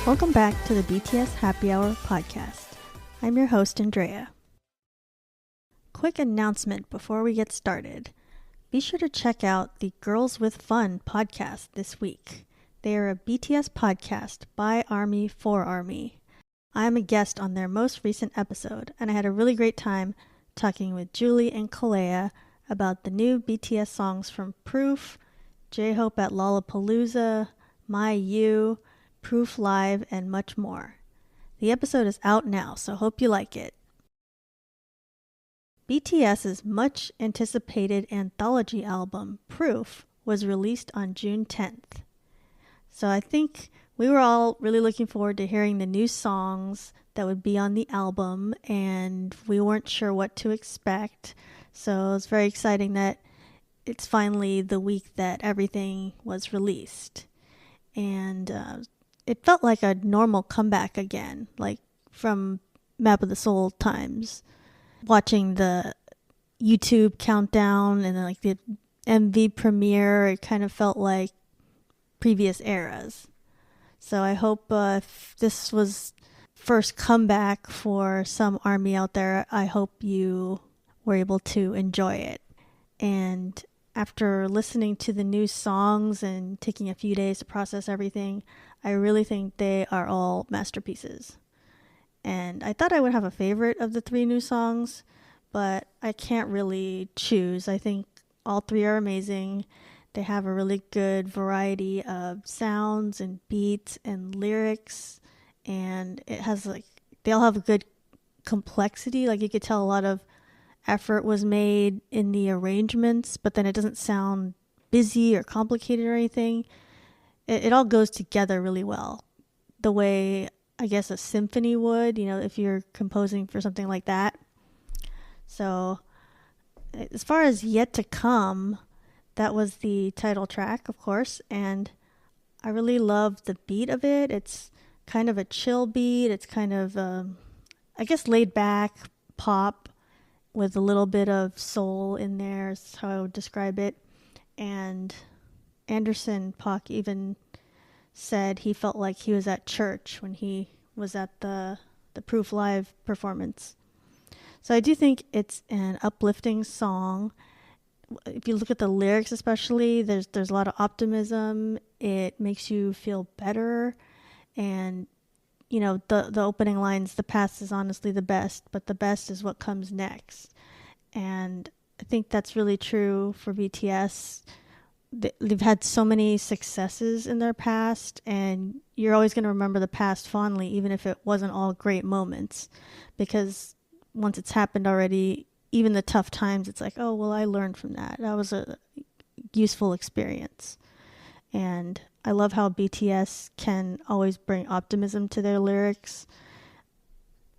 Welcome back to the BTS Happy Hour podcast. I'm your host, Andrea. Quick announcement before we get started. Be sure to check out the Girls with Fun podcast this week. They are a BTS podcast by ARMY for ARMY. I am a guest on their most recent episode, and I had a really great time talking with Julie and Kalea about the new BTS songs from Proof, J-Hope at Lollapalooza, My You, Proof Live, and much more. The episode is out now, so hope you like it. BTS's much anticipated anthology album, Proof, was released on June 10th. So I think we were all really looking forward to hearing the new songs that would be on the album, and we weren't sure what to expect. So it's very exciting that it's finally the week that everything was released. And it felt like a normal comeback again, like from Map of the Soul times. Watching the YouTube countdown and then like the MV premiere, it kind of felt like previous eras. So I hope if this was first comeback for some ARMY out there, I hope you were able to enjoy it. And after listening to the new songs and taking a few days to process everything, I really think they are all masterpieces. And I thought I would have a favorite of the 3 new songs, but I can't really choose. I think all 3 are amazing. They have a really good variety of sounds and beats and lyrics, and it has they all have a good complexity. Like you could tell a lot of effort was made in the arrangements, but then it doesn't sound busy or complicated or anything. It all goes together really well, the way I guess a symphony would, if you're composing for something like that. So as far as Yet to Come, that was the title track, of course, and I really love the beat of it. It's kind of a chill beat. It's kind of, I guess, laid back pop with a little bit of soul in there is how I would describe it. And Anderson .Paak even said he felt like he was at church when he was at the Proof Live performance. So I do think it's an uplifting song. If you look at the lyrics especially, there's a lot of optimism. It makes you feel better. And, the opening lines, the past is honestly the best, but the best is what comes next. And I think that's really true for BTS. They've had so many successes in their past, and you're always going to remember the past fondly, even if it wasn't all great moments, because once it's happened already, even the tough times, it's like, oh, well, I learned from that. That was a useful experience. And I love how BTS can always bring optimism to their lyrics.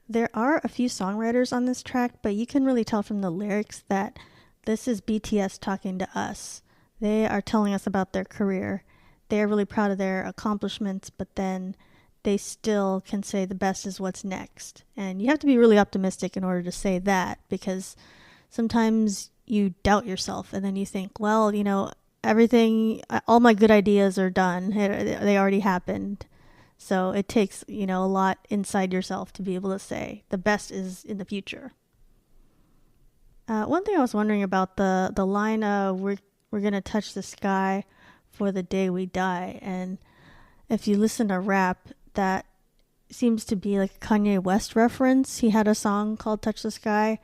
There are a few songwriters on this track, but you can really tell from the lyrics that this is BTS talking to us. They are telling us about their career. They're really proud of their accomplishments, but then they still can say the best is what's next. And you have to be really optimistic in order to say that, because sometimes you doubt yourself and then you think, well, everything, all my good ideas are done. They already happened. So it takes, a lot inside yourself to be able to say the best is in the future. One thing I was wondering about the line, we're going to touch the sky for the day we die. And if you listen to rap, that seems to be like a Kanye West reference. He had a song called Touch the Sky.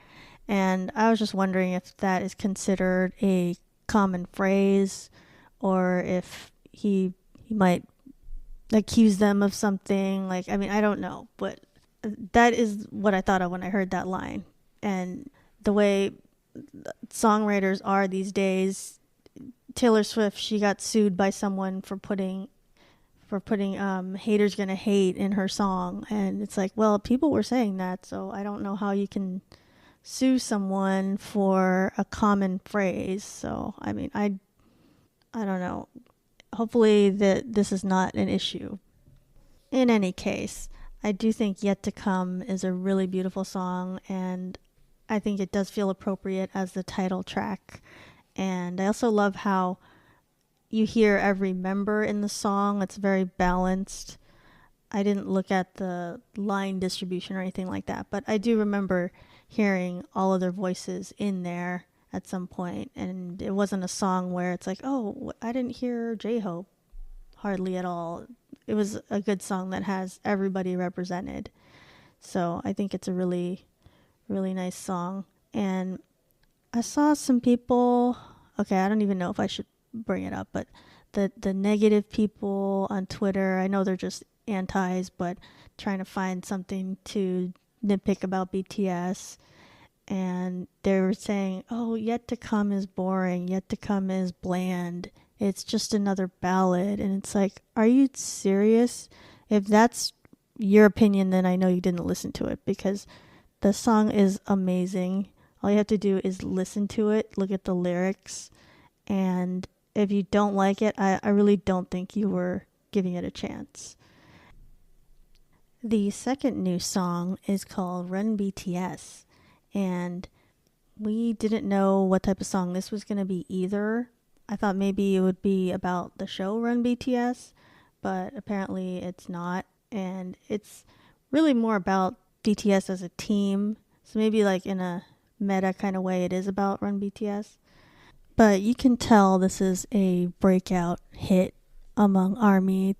And I was just wondering if that is considered a common phrase, or if he might accuse them of something. I don't know. But that is what I thought of when I heard that line. And the way songwriters are these days, Taylor Swift, she got sued by someone for putting haters gonna hate in her song, and it's like, well, people were saying that, so I don't know how you can sue someone for a common phrase. So I don't know. Hopefully that this is not an issue. In any case, I do think Yet to Come is a really beautiful song, and I think it does feel appropriate as the title track. And I also love how you hear every member in the song. It's very balanced. I didn't look at the line distribution or anything like that, but I do remember hearing all of their voices in there at some point, and it wasn't a song where it's like, oh, I didn't hear J-Hope hardly at all. It was a good song that has everybody represented. So I think it's a really, really nice song. And I saw some people, okay, I don't even know if I should bring it up, but the negative people on Twitter, I know they're just antis, but trying to find something to nitpick about BTS. And they were saying, oh, Yet to Come is boring, Yet to Come is bland, it's just another ballad. And it's like, are you serious? If that's your opinion, then I know you didn't listen to it, because the song is amazing. All you have to do is listen to it, look at the lyrics, and if you don't like it, I really don't think you were giving it a chance. The second new song is called Run BTS, and we didn't know what type of song this was going to be either. I thought maybe it would be about the show Run BTS, but apparently it's not, and it's really more about BTS as a team. So maybe like in a meta kind of way it is about Run BTS. But you can tell this is a breakout hit among ARMY.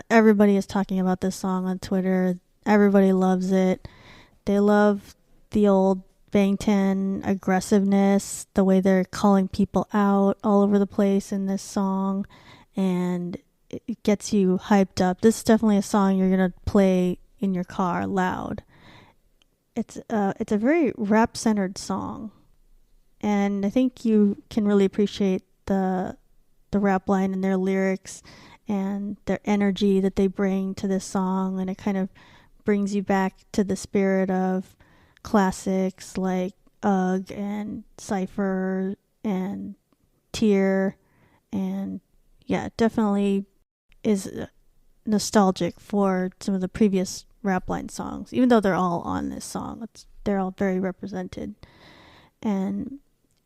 Everybody is talking about this song on Twitter. Everybody loves it. They love the old Bangtan aggressiveness, the way they're calling people out all over the place in this song, and it gets you hyped up. This is definitely a song you're going to play in your car loud. It's a very rap-centered song, and I think you can really appreciate the rap line and their lyrics and their energy that they bring to this song, and it kind of brings you back to the spirit of classics like UGG and Cypher and Tear, and yeah, definitely is nostalgic for some of the previous rap line songs, even though they're all on this song. They're all very represented. And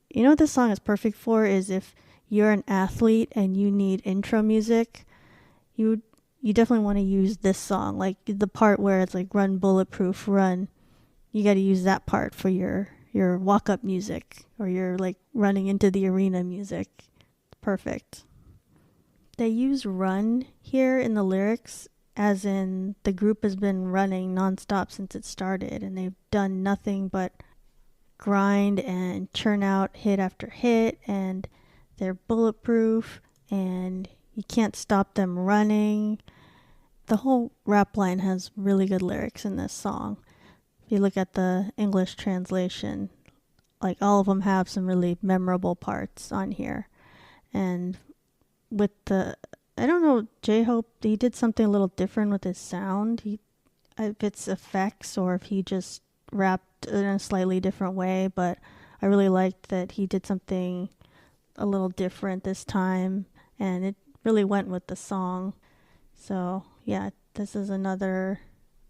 you know what this song is perfect for is if you're an athlete and you need intro music, you definitely want to use this song, like the part where it's like run bulletproof run. You got to use that part for your walk-up music, or your like running into the arena music. Perfect. They use run here in the lyrics as in the group has been running nonstop since it started, and they've done nothing but grind and churn out hit after hit, and they're bulletproof and you can't stop them running. The whole rap line has really good lyrics in this song. If you look at the English translation, like all of them have some really memorable parts on here. And with I don't know, J-Hope, he did something a little different with his sound. If it's effects or if he just rapped in a slightly different way, but I really liked that he did something a little different this time, and it really went with the song. So yeah, this is another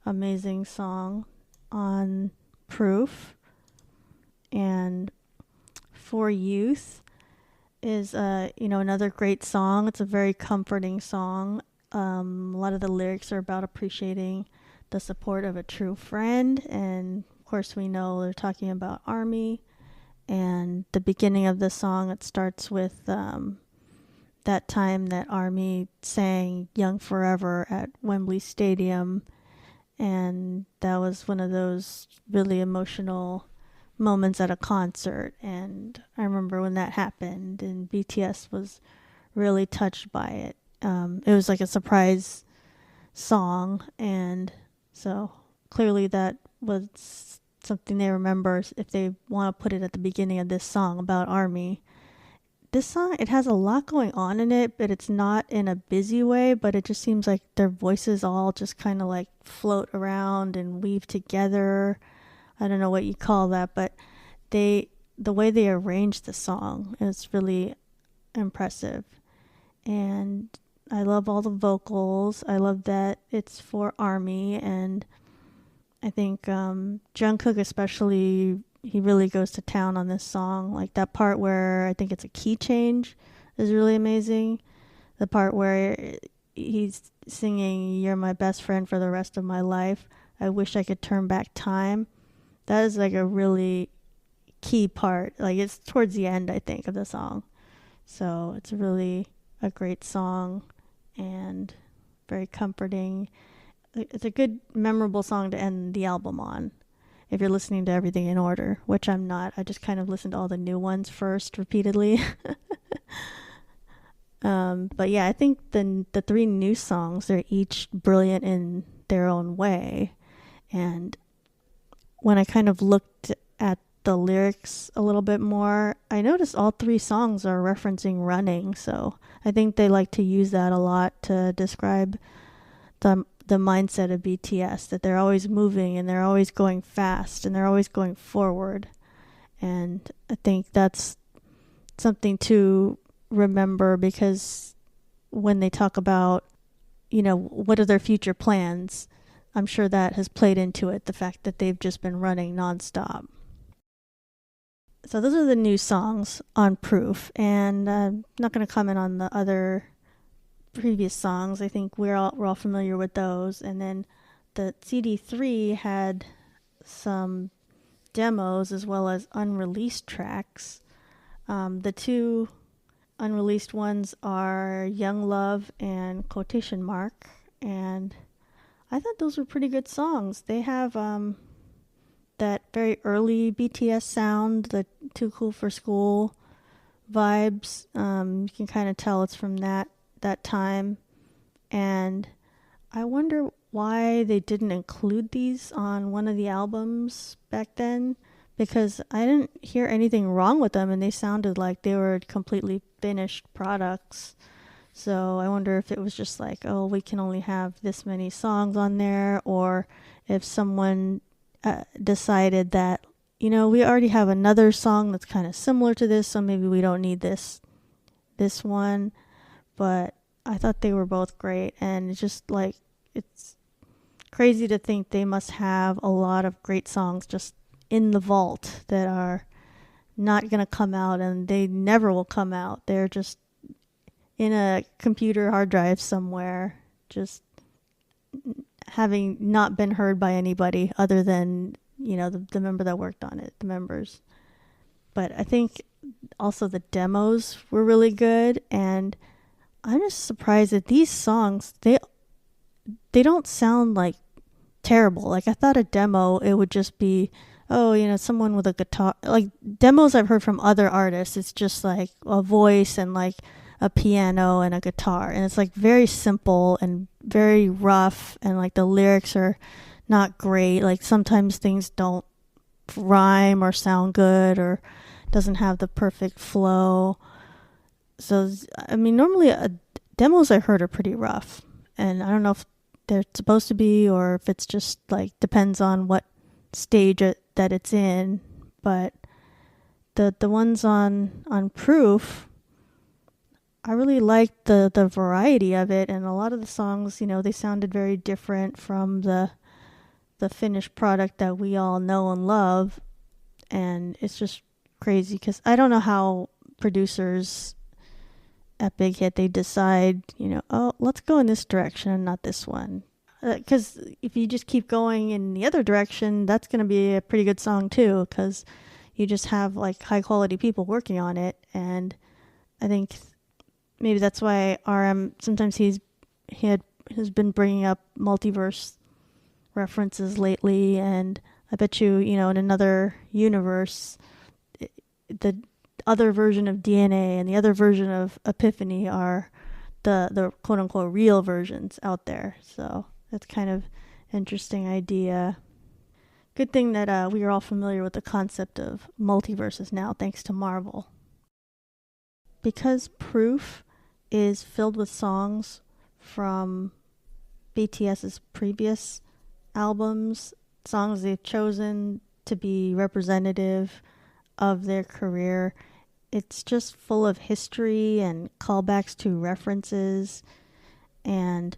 amazing song on Proof. And For Youth is another great song. It's a very comforting song. A lot of the lyrics are about appreciating the support of a true friend, and of course we know they're talking about ARMY. And the beginning of the song, it starts with that time that ARMY sang Young Forever at Wembley Stadium, and that was one of those really emotional moments at a concert. And I remember when that happened, and BTS was really touched by it. It was like a surprise song, and so clearly that was something they remember if they want to put it at the beginning of this song about ARMY. This song, it has a lot going on in it, but it's not in a busy way, but it just seems like their voices all just kind of like float around and weave together. I don't know what you call that, but the way they arrange the song is really impressive. And I love all the vocals. I love that it's for ARMY, and I think Jungkook especially, he really goes to town on this song. Like that part where I think it's a key change is really amazing. The part where he's singing "You're my best friend for the rest of my life. I wish I could turn back time." That is like a really key part. Like it's towards the end, I think, of the song. So it's really a great song and very comforting. It's a good, memorable song to end the album on if you're listening to everything in order, which I'm not. I just kind of listened to all the new ones first repeatedly. But yeah, I think the three new songs, they're each brilliant in their own way. And when I kind of looked at the lyrics a little bit more, I noticed all three songs are referencing running. So I think they like to use that a lot to describe the mindset of BTS, that they're always moving and they're always going fast and they're always going forward. And I think that's something to remember, because when they talk about, what are their future plans, I'm sure that has played into it, the fact that they've just been running nonstop. So those are the new songs on Proof, and I'm not going to comment on the other previous songs. I think we're all familiar with those. And then the CD3 had some demos as well as unreleased tracks. The two unreleased ones are Young Love and Quotation Mark, and I thought those were pretty good songs. They have that very early BTS sound, the Too Cool for School vibes. You can kind of tell it's from that time. And I wonder why they didn't include these on one of the albums back then, because I didn't hear anything wrong with them and they sounded like they were completely finished products. So I wonder if it was just like, oh, we can only have this many songs on there, or if someone decided that, we already have another song that's kind of similar to this, so maybe we don't need this one. But I thought they were both great, and it's just like, it's crazy to think they must have a lot of great songs just in the vault that are not going to come out, and they never will come out. They're just in a computer hard drive somewhere, just having not been heard by anybody other than, the member that worked on it, the members. But I think also the demos were really good, and I'm just surprised that these songs, they don't sound like terrible. Like I thought a demo, it would just be, someone with a guitar. Like demos I've heard from other artists, it's just like a voice and like a piano and a guitar, and it's like very simple and very rough, and like the lyrics are not great. Like sometimes things don't rhyme or sound good, or doesn't have the perfect flow. So I mean, normally demos I heard are pretty rough, and I don't know if they're supposed to be, or if it's just like depends on what stage that it's in. But the ones on Proof, I really liked the variety of it, and a lot of the songs, they sounded very different from the finished product that we all know and love. And it's just crazy, because I don't know how producers at Big Hit, they decide, oh, let's go in this direction and not this one. Because if you just keep going in the other direction, that's going to be a pretty good song too, because you just have like high quality people working on it. And I think maybe that's why RM sometimes he has been bringing up multiverse references lately, and I bet you, in another universe, the other version of DNA and the other version of Epiphany are the quote unquote real versions out there. So that's kind of interesting idea. Good thing that we are all familiar with the concept of multiverses now, thanks to Marvel. Because Proof is filled with songs from BTS's previous albums, songs they've chosen to be representative of their career. It's just full of history and callbacks to references, and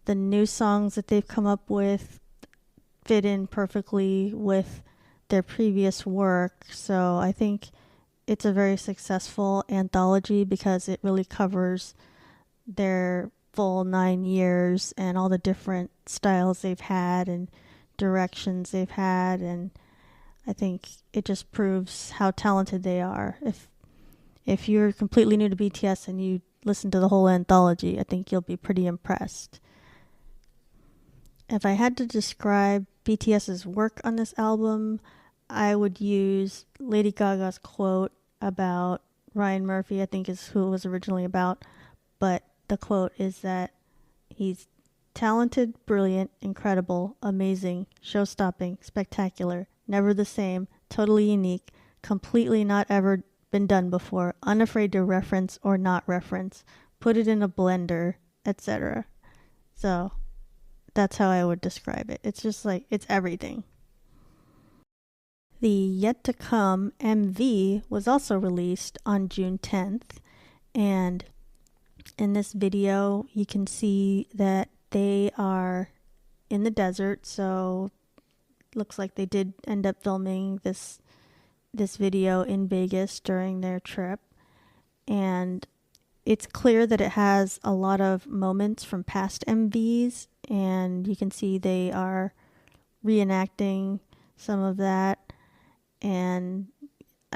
the new songs that they've come up with fit in perfectly with their previous work. So I think it's a very successful anthology because it really covers their full 9 years and all the different styles they've had and directions they've had, and I think it just proves how talented they are. If you're completely new to BTS and you listen to the whole anthology, I think you'll be pretty impressed. If I had to describe BTS's work on this album, I would use Lady Gaga's quote about Ryan Murphy, I think is who it was originally about, but the quote is that he's talented, brilliant, incredible, amazing, show-stopping, spectacular, never the same, totally unique, completely not ever been done before, unafraid to reference or not reference, put it in a blender, etc. So that's how I would describe it. It's just like, it's everything. The Yet to Come MV was also released on June 10th, and in this video you can see that they are in the desert, so looks like they did end up filming this video in Vegas during their trip, and it's clear that it has a lot of moments from past MVs, and you can see they are reenacting some of that. And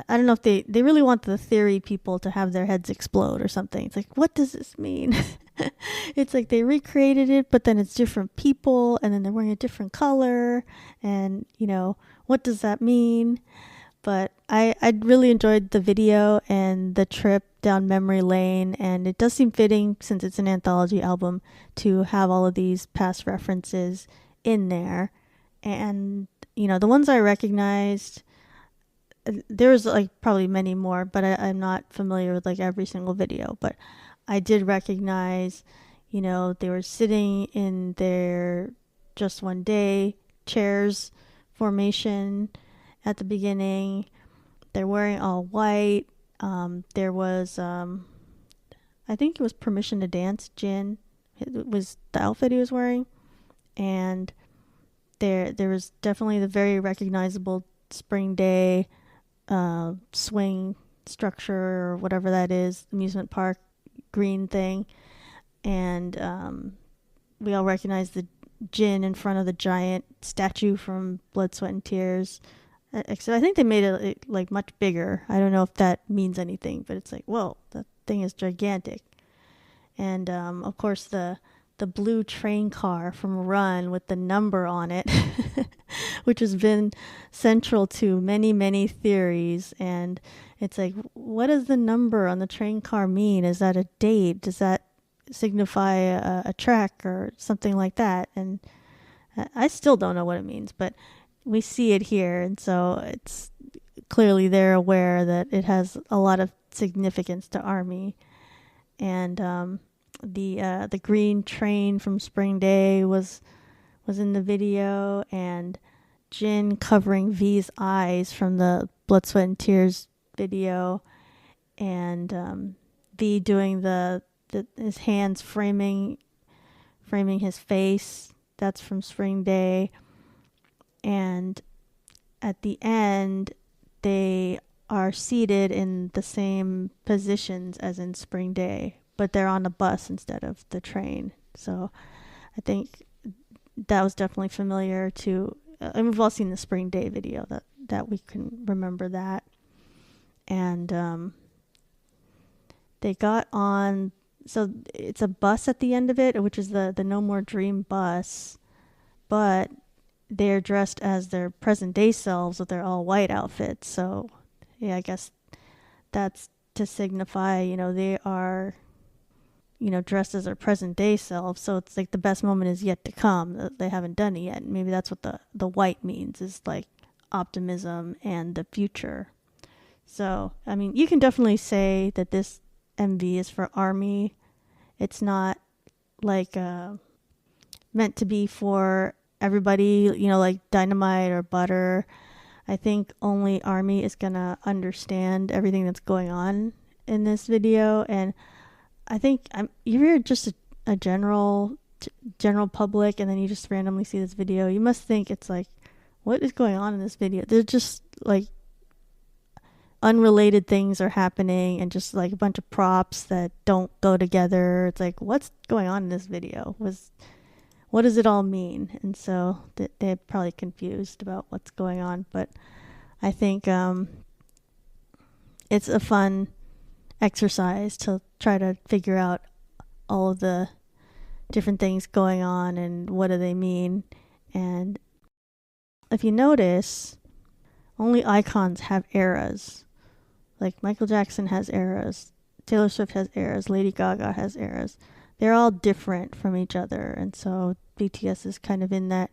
I don't know if they really want the theory people to have their heads explode or something. It's like, what does this mean? It's like they recreated it, but then it's different people, and then they're wearing a different color, and what does that mean? But I really enjoyed the video and the trip down memory lane, and it does seem fitting, since it's an anthology album, to have all of these past references in there. And the ones I recognized, there's like probably many more, but I'm not familiar with like every single video. But I did recognize, they were sitting in their Just One Day chairs formation at the beginning. They're wearing all white. There was, I think it was Permission to Dance, Jin. It was the outfit he was wearing. And there was definitely the very recognizable Spring Day swing structure, or whatever that is, amusement park green thing. And we all recognize the Jin in front of the giant statue from Blood, Sweat, and Tears. Except I think they made it like much bigger. I don't know if that means anything, but it's like, whoa, that thing is gigantic. And of course the blue train car from Run with the number on it, which has been central to many, many theories. And it's like, what does the number on the train car mean? Is that a date? Does that signify a track or something like that? And I still don't know what it means, but we see it here, and so it's clearly they're aware that it has a lot of significance to ARMY. And the green train from Spring Day was in the video, and Jin covering V's eyes from the Blood, Sweat, and Tears video, and V doing his hands framing his face. That's from Spring Day. And at the end, they are seated in the same positions as in Spring Day, but they're on a bus instead of the train. So I think that was definitely familiar to, and we've all seen the Spring Day video, that we can remember that. And they got on, so it's a bus at the end of it, which is the No More Dream bus, but they're dressed as their present day selves with their all white outfits. So yeah, I guess that's to signify, they are, dressed as their present day selves. So it's like the best moment is yet to come. They haven't done it yet. Maybe that's what the white means, is like optimism and the future. So, I mean, you can definitely say that this MV is for ARMY. It's not like meant to be for everybody, like Dynamite or Butter. I think only ARMY is gonna understand everything that's going on in this video. And I think if you're just a general public, and then you just randomly see this video, you must think it's like, what is going on in this video? They're just like unrelated things are happening and just like a bunch of props that don't go together. It's like, what's going on in this video? What does it all mean? And so they're probably confused about what's going on. But I think it's a fun exercise to try to figure out all of the different things going on and what do they mean. And if you notice, only icons have eras. Like Michael Jackson has eras, Taylor Swift has eras, Lady Gaga has eras. They're all different from each other. And so BTS is kind of in that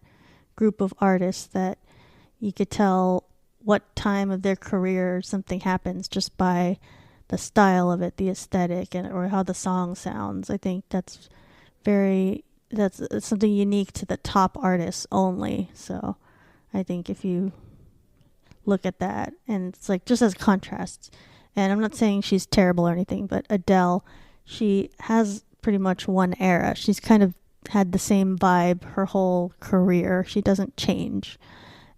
group of artists that you could tell what time of their career something happens just by the style of it, the aesthetic, and or how the song sounds. I think that's something unique to the top artists only. So I think if you look at that, and it's like just as contrasts, and I'm not saying she's terrible or anything, but Adele, she has pretty much one era. She's kind of had the same vibe her whole career. She doesn't change.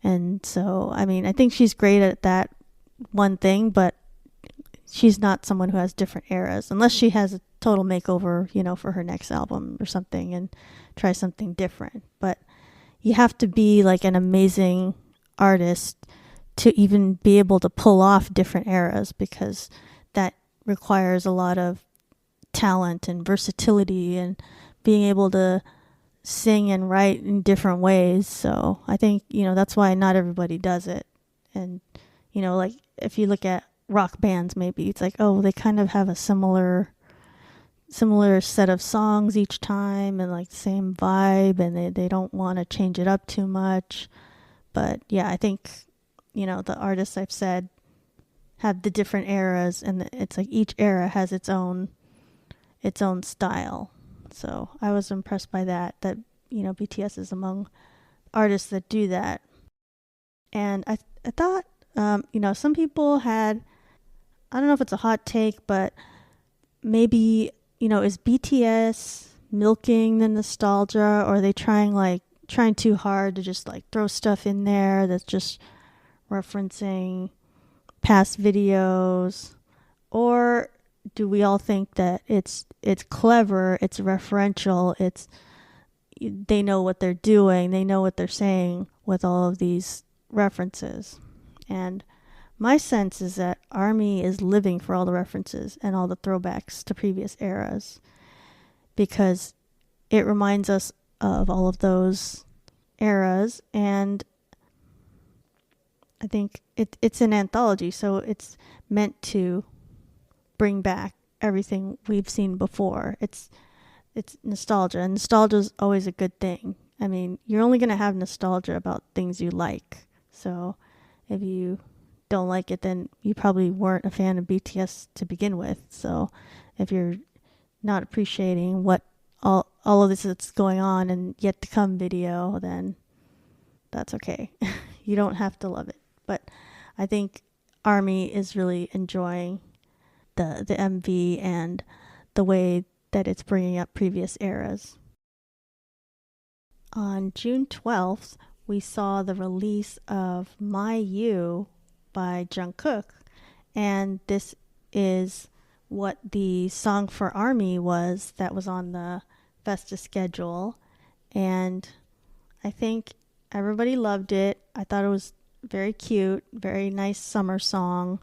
And so, I mean, I think she's great at that one thing, but she's not someone who has different eras, unless she has a total makeover, for her next album or something and try something different. But you have to be like an amazing artist to even be able to pull off different eras, because that requires a lot of talent and versatility and being able to sing and write in different ways. So I think, that's why not everybody does it. And, like if you look at rock bands, maybe it's like, oh, they kind of have a similar set of songs each time and like the same vibe, and they don't want to change it up too much. But yeah, I think, the artists I've said have the different eras, and it's like each era has its own style. So I was impressed by that BTS is among artists that do that. And I thought, some people had, I don't know if it's a hot take, but maybe, is BTS milking the nostalgia, or are they trying too hard to just like throw stuff in there that's just referencing past videos? Or do we all think that it's clever, it's referential, they know what they're doing, they know what they're saying with all of these references? And my sense is that ARMY is living for all the references and all the throwbacks to previous eras, because it reminds us of all of those eras. And I think it's an anthology, so it's meant to bring back everything we've seen before. It's nostalgia, and nostalgia is always a good thing. I mean, you're only going to have nostalgia about things you like. So if you don't like it, then you probably weren't a fan of BTS to begin with. So if you're not appreciating what all of this that's going on and yet to come video, then that's okay. You don't have to love it. But I think ARMY is really enjoying the MV and the way that it's bringing up previous eras. On June 12th, we saw the release of My You by Jungkook, and this is what the song for ARMY was that was on the Festa schedule. And I think everybody loved it. I thought it was very cute, very nice summer song.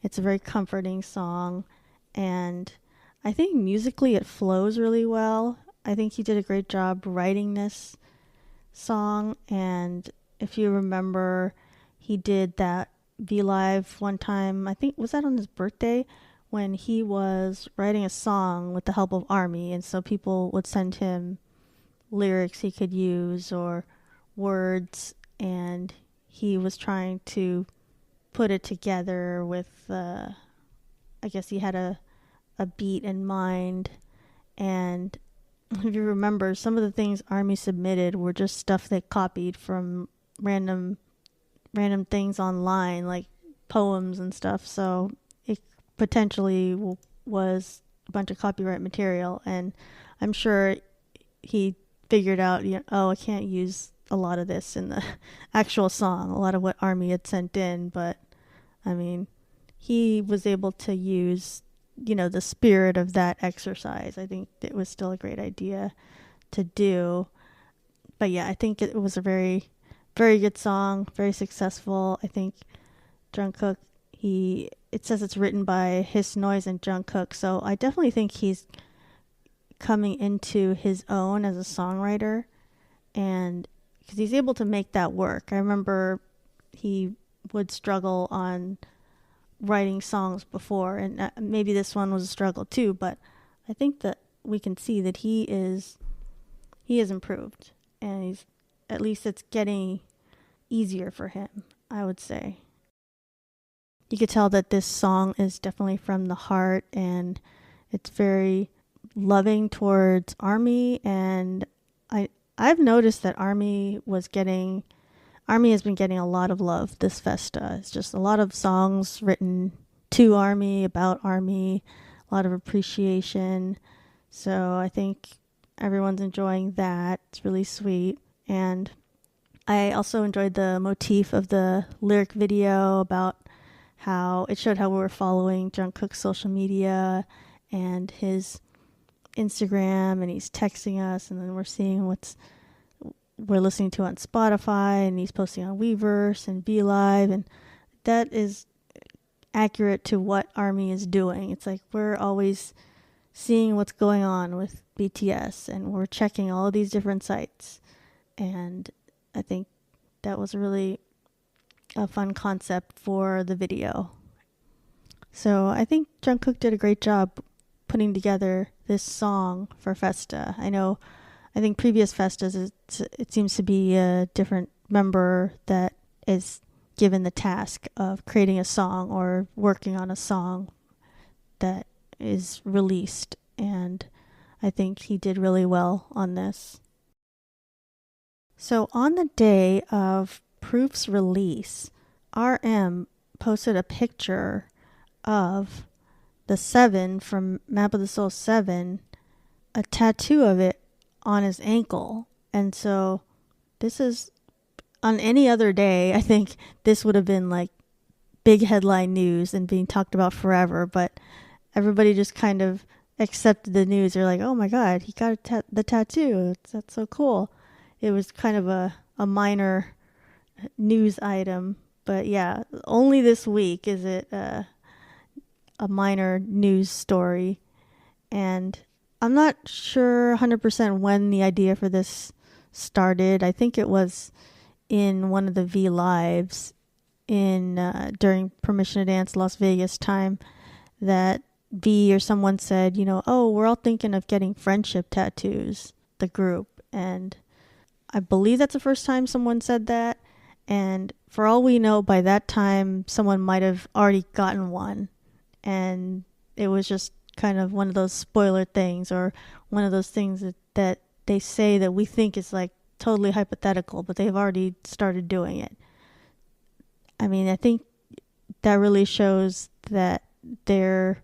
It's a very comforting song, and I think musically it flows really well. I think he did a great job writing this song. And if you remember, he did that Vlive one time, I think, was that on his birthday, when he was writing a song with the help of ARMY, and so people would send him lyrics he could use or words, and he was trying to put it together with I guess he had a beat in mind. And if you remember, some of the things ARMY submitted were just stuff they copied from random things online, like poems and stuff. So it potentially was a bunch of copyright material, and I'm sure he figured out, I can't use a lot of this in the actual song, a lot of what ARMY had sent in. But I mean, he was able to use, the spirit of that exercise. I think it was still a great idea to do. But yeah, I think it was a very, very good song, very successful. I think Jungkook, it says it's written by His Noise and Jungkook, so I definitely think he's coming into his own as a songwriter, and because he's able to make that work. I remember he would struggle on writing songs before, and maybe this one was a struggle too, but I think that we can see that he has improved, and he's, at least it's getting easier for him, I would say. You could tell that this song is definitely from the heart, and it's very loving towards ARMY, and I've noticed that ARMY has been getting a lot of love this Festa. It's just a lot of songs written to ARMY, about ARMY, a lot of appreciation. So I think everyone's enjoying that. It's really sweet. And I also enjoyed the motif of the lyric video about how it showed how we were following Jungkook's social media and his Instagram, and he's texting us, and then we're seeing we're listening to on Spotify, and he's posting on Weverse and Vlive, and that is accurate to what ARMY is doing. It's like we're always seeing what's going on with BTS, and we're checking all of these different sites, and I think that was really a fun concept for the video. So I think Jungkook did a great job putting together this song for Festa. I think previous Festas, it seems to be a different member that is given the task of creating a song or working on a song that is released, and I think he did really well on this. So on the day of Proof's release, RM posted a picture of the 7 from Map of the Soul 7, a tattoo of it on his ankle. And so this is, on any other day, I think this would have been like big headline news and being talked about forever, but everybody just kind of accepted the news. They're like, oh my God, he got the tattoo. That's so cool. It was kind of a minor news item, but yeah, only this week is it a minor news story. And I'm not sure 100% when the idea for this started. I think it was in one of the Vlives during Permission to Dance Las Vegas time that V or someone said, oh, we're all thinking of getting friendship tattoos, the group. And I believe that's the first time someone said that. And for all we know, by that time, someone might have already gotten one. And it was just kind of one of those spoiler things, or one of those things that they say that we think is like totally hypothetical, but they've already started doing it. I mean, I think that really shows that their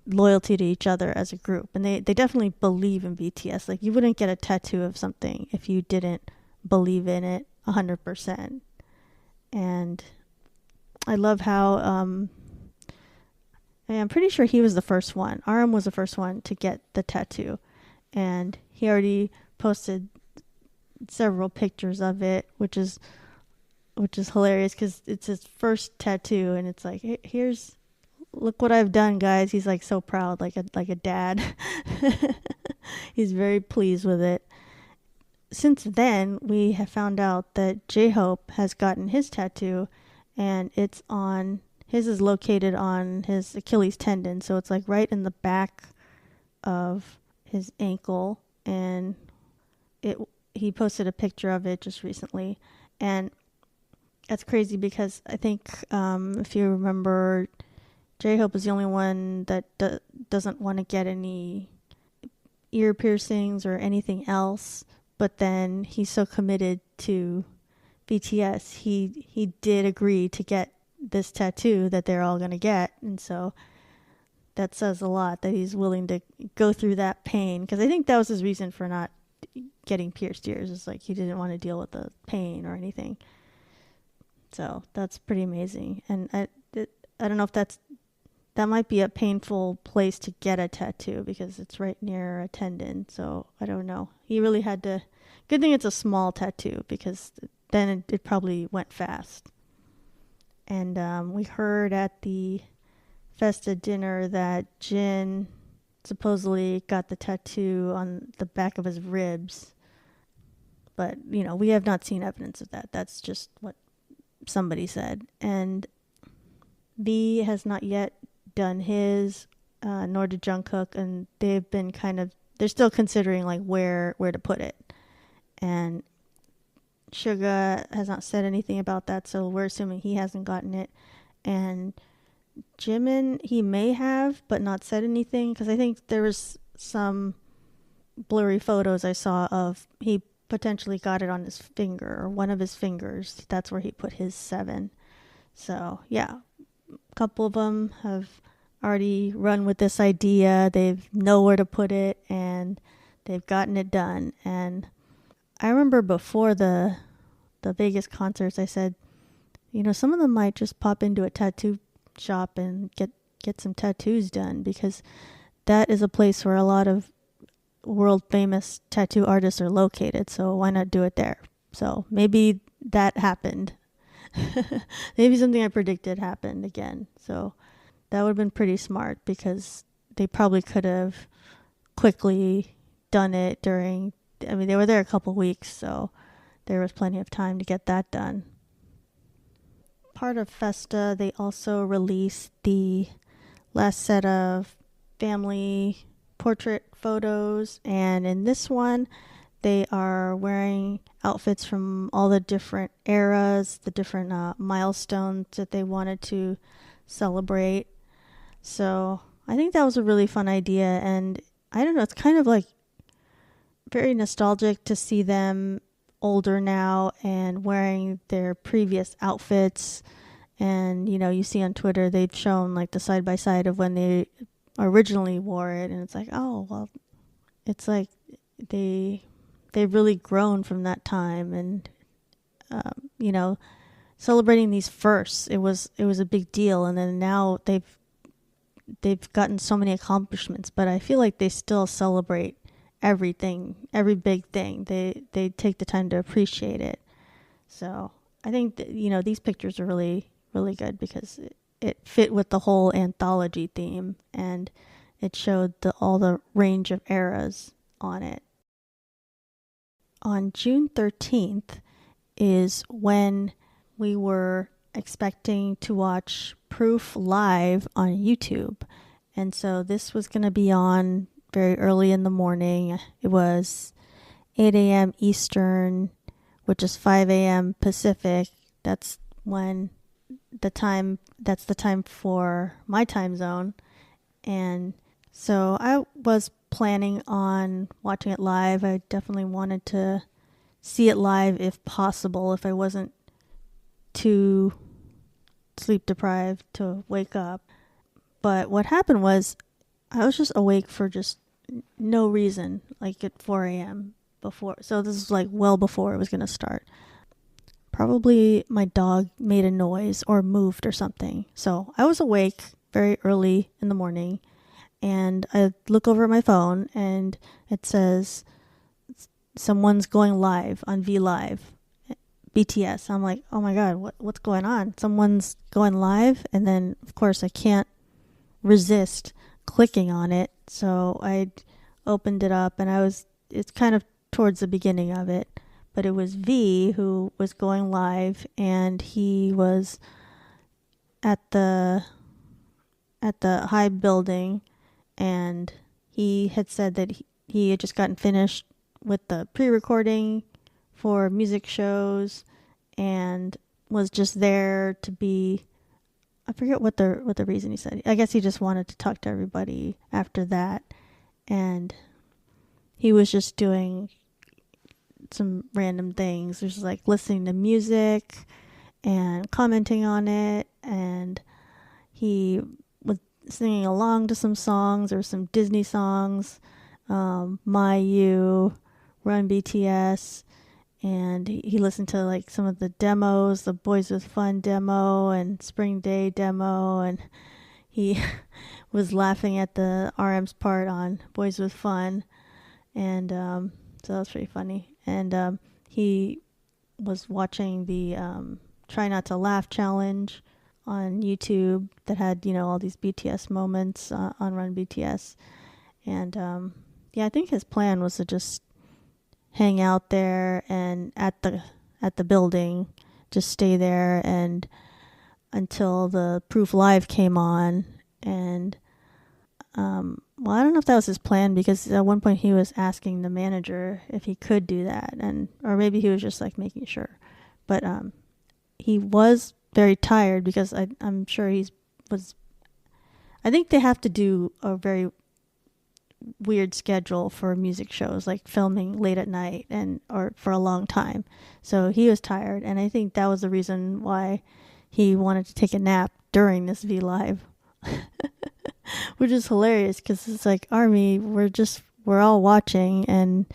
loyalty to each other as a group. And they definitely believe in BTS. Like, you wouldn't get a tattoo of something if you didn't believe in it 100%. And I love how I'm pretty sure he was the first one. RM was the first one to get the tattoo, and he already posted several pictures of it, which is hilarious because it's his first tattoo, and it's like, look what I've done, guys. He's like so proud, like a dad. He's very pleased with it. Since then, we have found out that J-Hope has gotten his tattoo, and his is located on his Achilles tendon, so it's like right in the back of his ankle, and he posted a picture of it just recently, and that's crazy because I think if you remember, J-Hope is the only one that doesn't want to get any ear piercings or anything else, but then he's so committed to BTS, he did agree to get this tattoo that they're all going to get. And so that says a lot that he's willing to go through that pain, because I think that was his reason for not getting pierced ears. It's like he didn't want to deal with the pain or anything. So that's pretty amazing. And I don't know if that's that might be a painful place to get a tattoo because it's right near a tendon. So I don't know. He really had to. Good thing it's a small tattoo because then it probably went fast. And we heard at the Festa dinner that Jin supposedly got the tattoo on the back of his ribs. But, we have not seen evidence of that. That's just what somebody said. And V has not yet done his, nor did Jungkook, and they've been they're still considering like where to put it. And Suga has not said anything about that, so we're assuming he hasn't gotten it. And Jimin, he may have, but not said anything, because I think there was some blurry photos I saw of he potentially got it on his finger, or one of his fingers. That's where he put his 7. So, yeah, a couple of them have already run with this idea. They know where to put it, and they've gotten it done. And I remember before the Vegas concerts, I said, some of them might just pop into a tattoo shop and get some tattoos done, because that is a place where a lot of world famous tattoo artists are located. So why not do it there? So maybe that happened. Maybe something I predicted happened again. So that would have been pretty smart, because they probably could have quickly done it they were there a couple weeks, so there was plenty of time to get that done. Part of Festa, they also released the last set of family portrait photos, and in this one they are wearing outfits from all the different eras, the different milestones that they wanted to celebrate. So I think that was a really fun idea, and I don't know, it's kind of like very nostalgic to see them older now and wearing their previous outfits. And you see on Twitter they've shown like the side by side of when they originally wore it, and it's like, oh well, it's like they've really grown from that time. And celebrating these firsts, it was a big deal, and then now they've gotten so many accomplishments, but I feel like they still celebrate everything, every big thing. They take the time to appreciate it. So I think that, these pictures are really, really good, because it fit with the whole anthology theme, and it showed all the range of eras on it. On June 13th is when we were expecting to watch Proof live on YouTube. And so this was going to be on very early in the morning. It was 8 a.m. Eastern, which is 5 a.m. Pacific. That's the time for my time zone. And so I was planning on watching it live. I definitely wanted to see it live if possible, if I wasn't too sleep deprived to wake up. But what happened was I was just awake for just no reason, like at 4 a.m. before. So this is like well before it was going to start. Probably my dog made a noise or moved or something. So I was awake very early in the morning, and I look over at my phone and it says someone's going live on Vlive, BTS. I'm like, oh my God, what's going on? Someone's going live? And then of course I can't resist clicking on it. So I opened it up, and it's kind of towards the beginning of it, but it was V who was going live, and he was at the high building, and he had said that he had just gotten finished with the pre-recording for music shows and was just there to be, I forget what the reason he said. I guess he just wanted to talk to everybody after that, and he was just doing some random things, just like listening to music and commenting on it, and he was singing along to some songs or some Disney songs, My You, Run BTS, and he listened to like some of the demos, the Boys with Fun demo and Spring Day demo, and he was laughing at the RM's part on Boys with Fun, and so that was pretty funny. And he was watching the Try Not to Laugh challenge on YouTube that had, all these BTS moments on Run BTS. And yeah, I think his plan was to just hang out there and at the building, just stay there and until the Proof Live came on. And well, I don't know if that was his plan, because at one point he was asking the manager if he could do that, and or maybe he was just like making sure. But he was very tired, because I'm sure I think they have to do a very weird schedule for music shows, like filming late at night or for a long time. So he was tired, and I think that was the reason why he wanted to take a nap during this V Live. Which is hilarious, because it's like, Army, we're all watching, and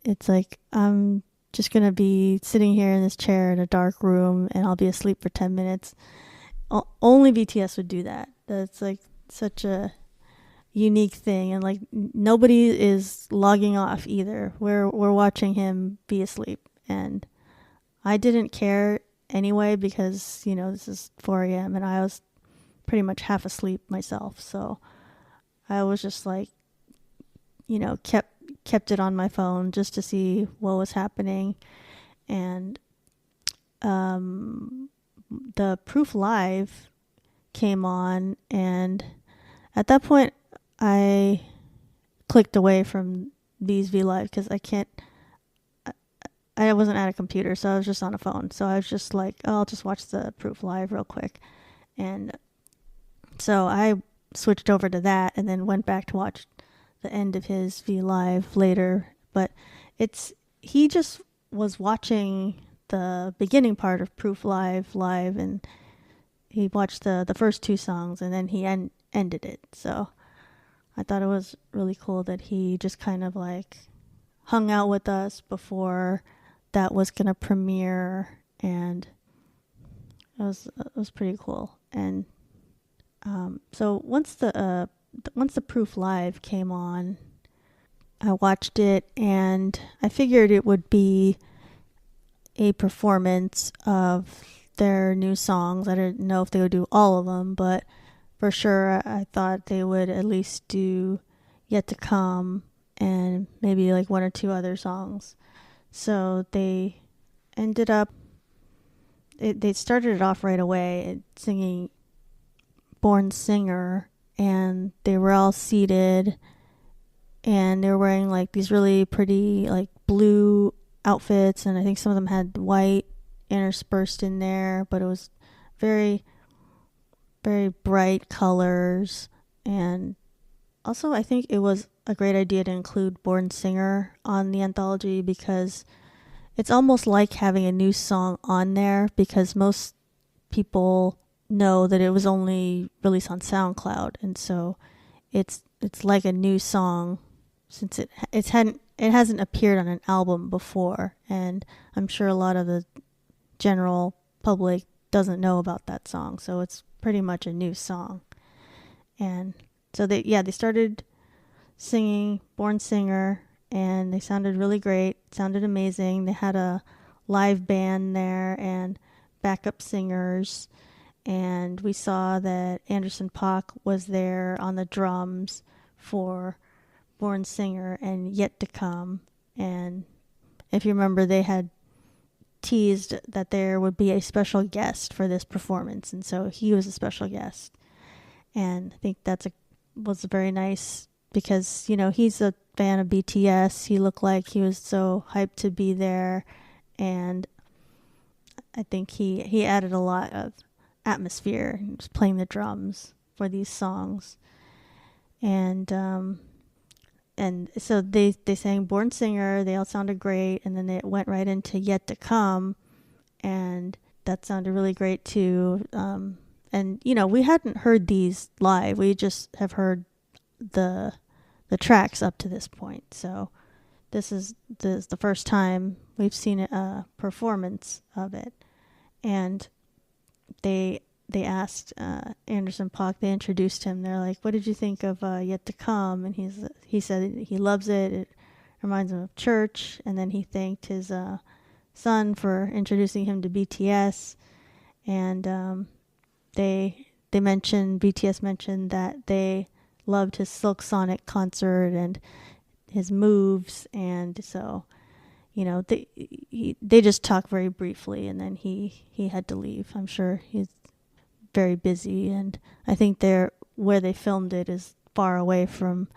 it's like, I'm just gonna be sitting here in this chair in a dark room and I'll be asleep for 10 minutes. Only BTS would do that. That's like such a unique thing, and like nobody is logging off either. We're watching him be asleep, and I didn't care anyway, because this is 4 a.m. and I was pretty much half asleep myself, so I was just like, kept it on my phone just to see what was happening. And the Proof Live came on, and at that point I clicked away from V's V Live, because I wasn't at a computer, so I was just on a phone. So I was just like, I'll just watch the Proof Live real quick. And so I switched over to that and then went back to watch the end of his V Live later. But he just was watching the beginning part of Proof Live, and he watched the first two songs, and then he ended it. So I thought it was really cool that he just kind of like hung out with us before that was going to premiere, and it was pretty cool. And so once the Proof Live came on, I watched it, and I figured it would be a performance of their new songs. I didn't know if they would do all of them, but for sure I thought they would at least do Yet to Come and maybe like one or two other songs. So they ended up, they started it off right away singing Born Singer, and they were all seated, and they were wearing like these really pretty like blue outfits, and I think some of them had white interspersed in there, but it was very, very bright colors. And also I think it was a great idea to include Born Singer on the anthology, because it's almost like having a new song on there, because most people know that it was only released on SoundCloud, and so it's like a new song, since it hasn't appeared on an album before, and I'm sure a lot of the general public doesn't know about that song, so it's pretty much a new song. And so they started singing Born Singer, and they sounded really great, sounded amazing. They had a live band there and backup singers, and we saw that Anderson .Paak was there on the drums for Born Singer and Yet to Come. And if you remember, they had teased that there would be a special guest for this performance, and so he was a special guest. And I think was very nice, because he's a fan of BTS. He looked like he was so hyped to be there, and I think he added a lot of atmosphere. He was playing the drums for these songs, and so they sang Born Singer. They all sounded great, and then they went right into Yet to Come, and that sounded really great too. And we hadn't heard these live. We just have heard the tracks up to this point. So this is the first time we've seen a performance of it. And they they asked Anderson .Paak, they introduced him. They're like, "What did you think of Yet to Come?" And he said he loves it. It reminds him of church. And then he thanked his son for introducing him to BTS. And they mentioned, BTS mentioned that they loved his Silk Sonic concert and his moves, and so they just talked very briefly, and then he had to leave. I'm sure he's very busy, and I think where they filmed it is far away from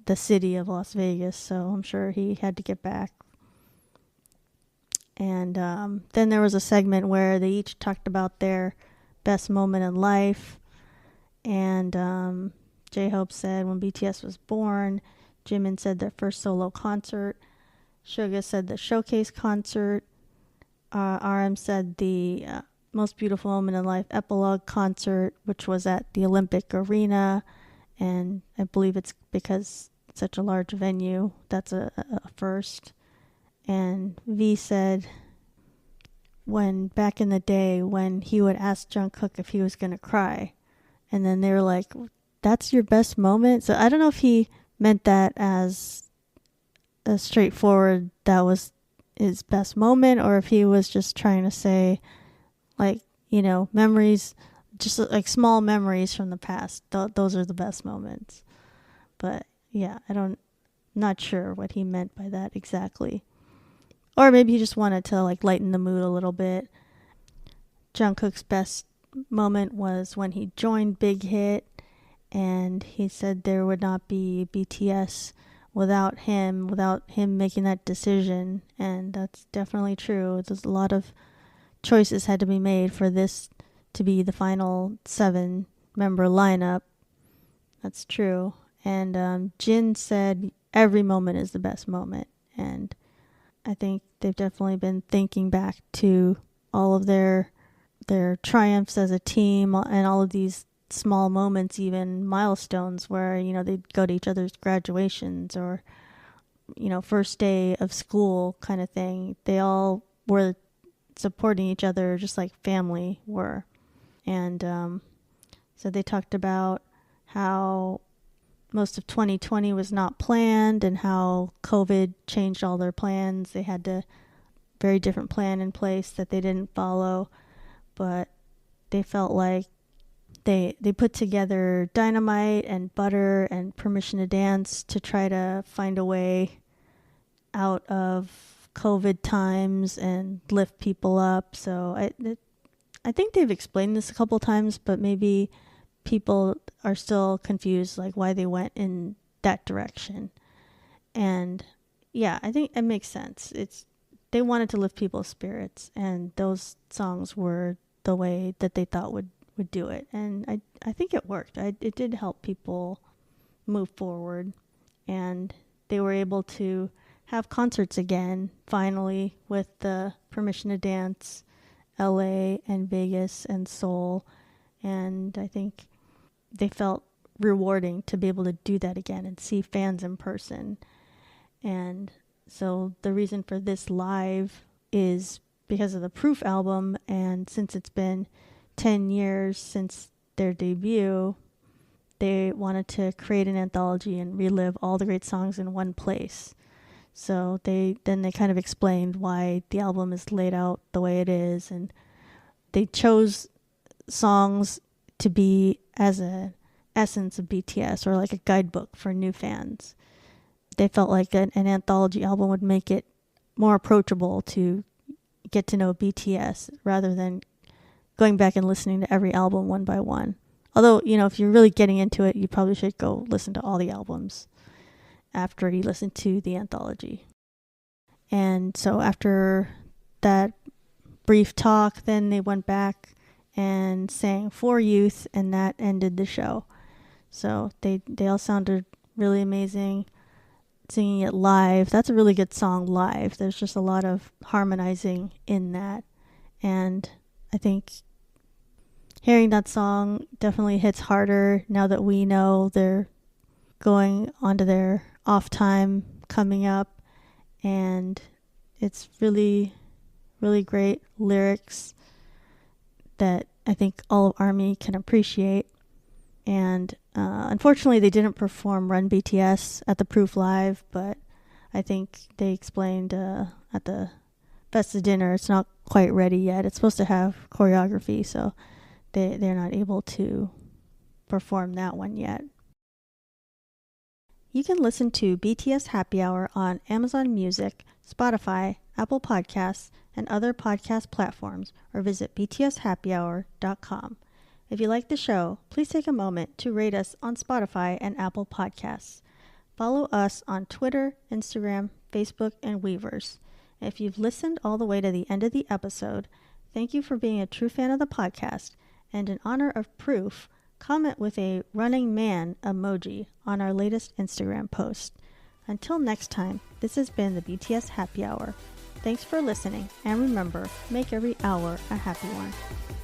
the city of Las Vegas, so I'm sure he had to get back. And then there was a segment where they each talked about their best moment in life, and J-Hope said when BTS was born, Jimin said their first solo concert, Suga said the showcase concert, RM said the most beautiful moment in life epilogue concert, which was at the Olympic Arena, and I believe it's because it's such a large venue, that's a first. And V said when back in the day when he would ask Jungkook if he was going to cry, and then they were like, that's your best moment? So I don't know if he meant that as a straightforward, that was his best moment, or if he was just trying to say, like, memories, just like small memories from the past. Those are the best moments. But yeah, not sure what he meant by that exactly. Or maybe he just wanted to like lighten the mood a little bit. Jungkook's best moment was when he joined Big Hit, and he said there would not be BTS without him making that decision, and that's definitely true. There's a lot of choices had to be made for this to be the final 7-member lineup. That's true. And Jin said every moment is the best moment, and I think they've definitely been thinking back to all of their triumphs as a team and all of these small moments, even milestones where, they'd go to each other's graduations or, first day of school kind of thing. They all were supporting each other just like family were. And so they talked about how most of 2020 was not planned and how COVID changed all their plans. They had a very different plan in place that they didn't follow, but they felt like they put together Dynamite and Butter and Permission to Dance to try to find a way out of COVID times and lift people up. So I think they've explained this a couple times, but maybe people are still confused, like why they went in that direction. And yeah, I think it makes sense. They wanted to lift people's spirits, and those songs were the way that they thought would do it. And I think it worked. It did help people move forward, and they were able to have concerts again, finally, with the Permission to Dance, LA and Vegas and Seoul. And I think they felt rewarding to be able to do that again and see fans in person. And so the reason for this live is because of the Proof album, and since it's been 10 years since their debut, they wanted to create an anthology and relive all the great songs in one place. So they kind of explained why the album is laid out the way it is, and they chose songs to be as an essence of BTS, or like a guidebook for new fans. They felt like an anthology album would make it more approachable to get to know BTS rather than going back and listening to every album one by one. Although, if you're really getting into it, you probably should go listen to all the albums after you listen to the anthology. And so after that brief talk, then they went back and sang For Youth, and that ended the show. So they all sounded really amazing. Singing it live, that's a really good song live. There's just a lot of harmonizing in that, and I think hearing that song definitely hits harder now that we know they're going onto their off time coming up, and it's really, really great lyrics that I think all of ARMY can appreciate. And unfortunately, they didn't perform Run BTS at the Proof Live, but I think they explained at the Festa dinner it's not quite ready yet. It's supposed to have choreography, so they're not able to perform that one yet. You can listen to BTS Happy Hour on Amazon Music, Spotify, Apple Podcasts, and other podcast platforms, or visit btshappyhour.com. If you like the show, please take a moment to rate us on Spotify and Apple Podcasts. Follow us on Twitter, Instagram, Facebook, and Weverse. If you've listened all the way to the end of the episode, thank you for being a true fan of the podcast, and in honor of Proof, comment with a running man emoji on our latest Instagram post. Until next time, this has been the BTS Happy Hour. Thanks for listening, and remember, make every hour a happy one.